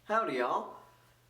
Howdy y'all!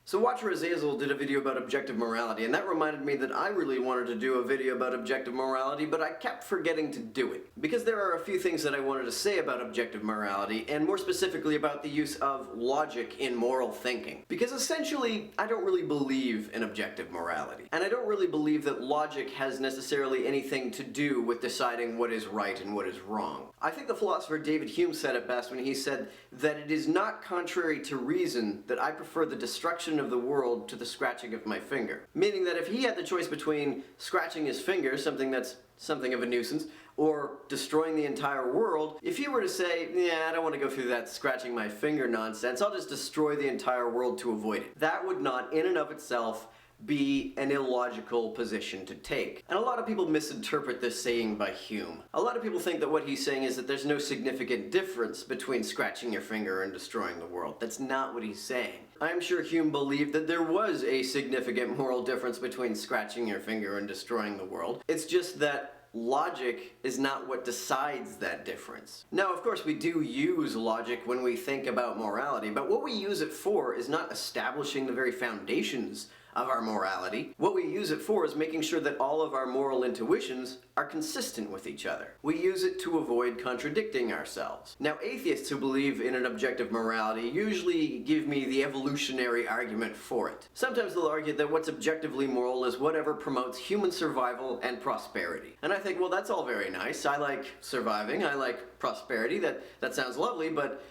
So Watcher Azazel did a video about objective morality, and that reminded me that I really wanted to do a video about objective morality, but I kept forgetting to do it. Because there are a few things that I wanted to say about objective morality, and more specifically about the use of logic in moral thinking. Because essentially, I don't really believe in objective morality. And I don't really believe that logic has necessarily anything to do with deciding what is right and what is wrong. I think the philosopher David Hume said it best when he said that it is not contrary to reason that I prefer the destruction of the world to the scratching of my finger. Meaning that if he had the choice between scratching his finger, something that's something of a nuisance, or destroying the entire world, if he were to say, yeah, I don't want to go through that scratching my finger nonsense, I'll just destroy the entire world to avoid it. That would not, in and of itself, be an illogical position to take. And a lot of people misinterpret this saying by Hume. A lot of people think that what he's saying is that there's no significant difference between scratching your finger and destroying the world. That's not what he's saying. I'm sure Hume believed that there was a significant moral difference between scratching your finger and destroying the world. It's just that logic is not what decides that difference. Now, of course, we do use logic when we think about morality, but what we use it for is not establishing the very foundations of our morality. What we use it for is making sure that all of our moral intuitions are consistent with each other. We use it to avoid contradicting ourselves. Now, atheists who believe in an objective morality usually give me the evolutionary argument for it. Sometimes they'll argue that what's objectively moral is whatever promotes human survival and prosperity. And I think, well, that's all very nice. I like surviving, I like prosperity, that sounds lovely, but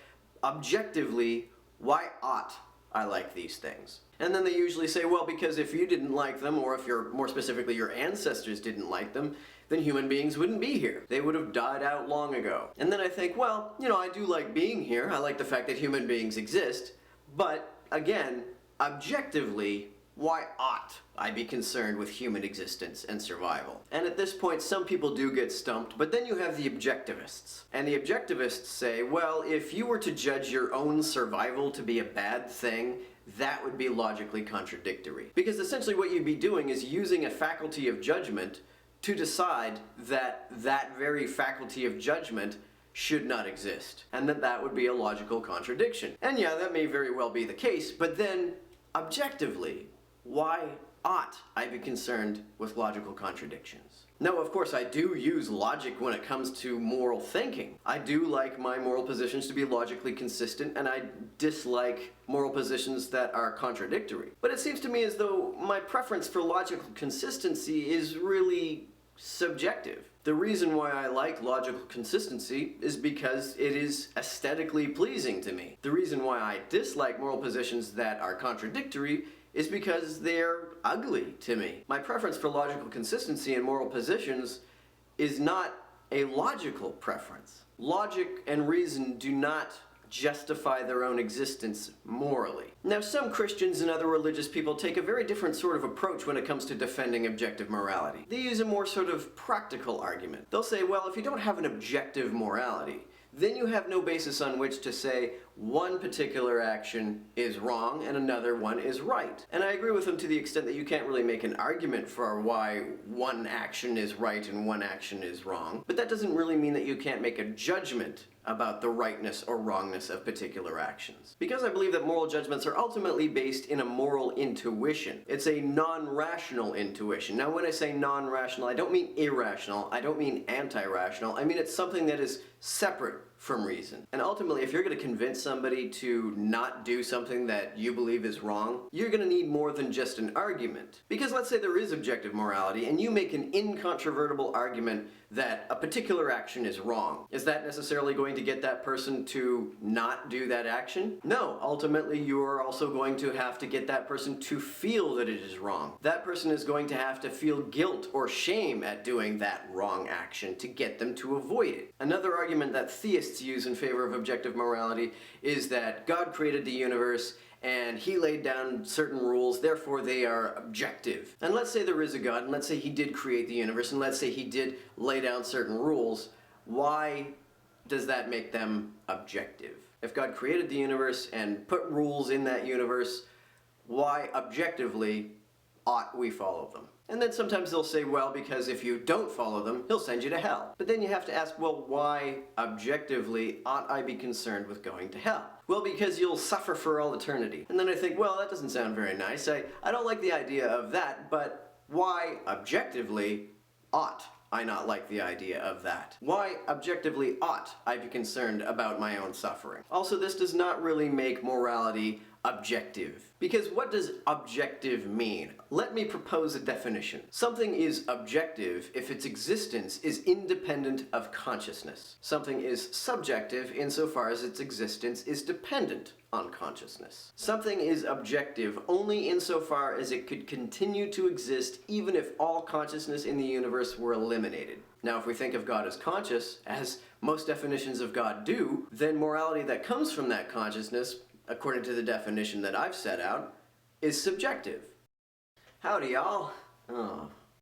objectively, why ought I like these things? And then they usually say, well, because if you didn't like them, or if more specifically your ancestors didn't like them, then human beings wouldn't be here. They would have died out long ago. And then I think, well, you know, I do like being here. I like the fact that human beings exist. But, again, objectively, why ought I be concerned with human existence and survival? And at this point, some people do get stumped, but then you have the objectivists. And the objectivists say, well, if you were to judge your own survival to be a bad thing, that would be logically contradictory. Because essentially what you'd be doing is using a faculty of judgment to decide that that very faculty of judgment should not exist. And that would be a logical contradiction. And yeah, that may very well be the case, but then, objectively, why ought I be concerned with logical contradictions? Now, of course, I do use logic when it comes to moral thinking. I do like my moral positions to be logically consistent, and I dislike moral positions that are contradictory. But it seems to me as though my preference for logical consistency is really subjective. The reason why I like logical consistency is because it is aesthetically pleasing to me. The reason why I dislike moral positions that are contradictory is because they're ugly to me. My preference for logical consistency in moral positions is not a logical preference. Logic and reason do not justify their own existence morally. Now, some Christians and other religious people take a very different sort of approach when it comes to defending objective morality. They use a more sort of practical argument. They'll say, well, if you don't have an objective morality, then you have no basis on which to say one particular action is wrong and another one is right. And I agree with them to the extent that you can't really make an argument for why one action is right and one action is wrong. But that doesn't really mean that you can't make a judgment about the rightness or wrongness of particular actions. Because I believe that moral judgments are ultimately based in a moral intuition. It's a non-rational intuition. Now, when I say non-rational, I don't mean irrational, I don't mean anti-rational, I mean it's something that is separate from reason. And ultimately, if you're going to convince somebody to not do something that you believe is wrong, you're going to need more than just an argument. Because let's say there is objective morality, and you make an incontrovertible argument that a particular action is wrong. Is that necessarily going to get that person to not do that action? No. Ultimately, you are also going to have to get that person to feel that it is wrong. That person is going to have to feel guilt or shame at doing that wrong action to get them to avoid it. Another argument that theists use in favor of objective morality is that God created the universe and he laid down certain rules, therefore they are objective. And let's say there is a God, and let's say he did create the universe, and let's say he did lay down certain rules. Why does that make them objective? If God created the universe and put rules in that universe, why objectively ought we follow them? And then sometimes they'll say, well, because if you don't follow them, he'll send you to hell. But then you have to ask, well, why objectively ought I be concerned with going to hell? Well, because you'll suffer for all eternity. And then I think, well, that doesn't sound very nice. I don't like the idea of that, but why objectively ought I not like the idea of that? Why objectively ought I be concerned about my own suffering? Also, this does not really make morality objective. Because what does objective mean? Let me propose a definition. Something is objective if its existence is independent of consciousness. Something is subjective insofar as its existence is dependent on consciousness. Something is objective only insofar as it could continue to exist even if all consciousness in the universe were eliminated. Now, if we think of God as conscious, as most definitions of God do, then morality that comes from that consciousness, according to the definition that I've set out, is subjective. Howdy, y'all. Oh.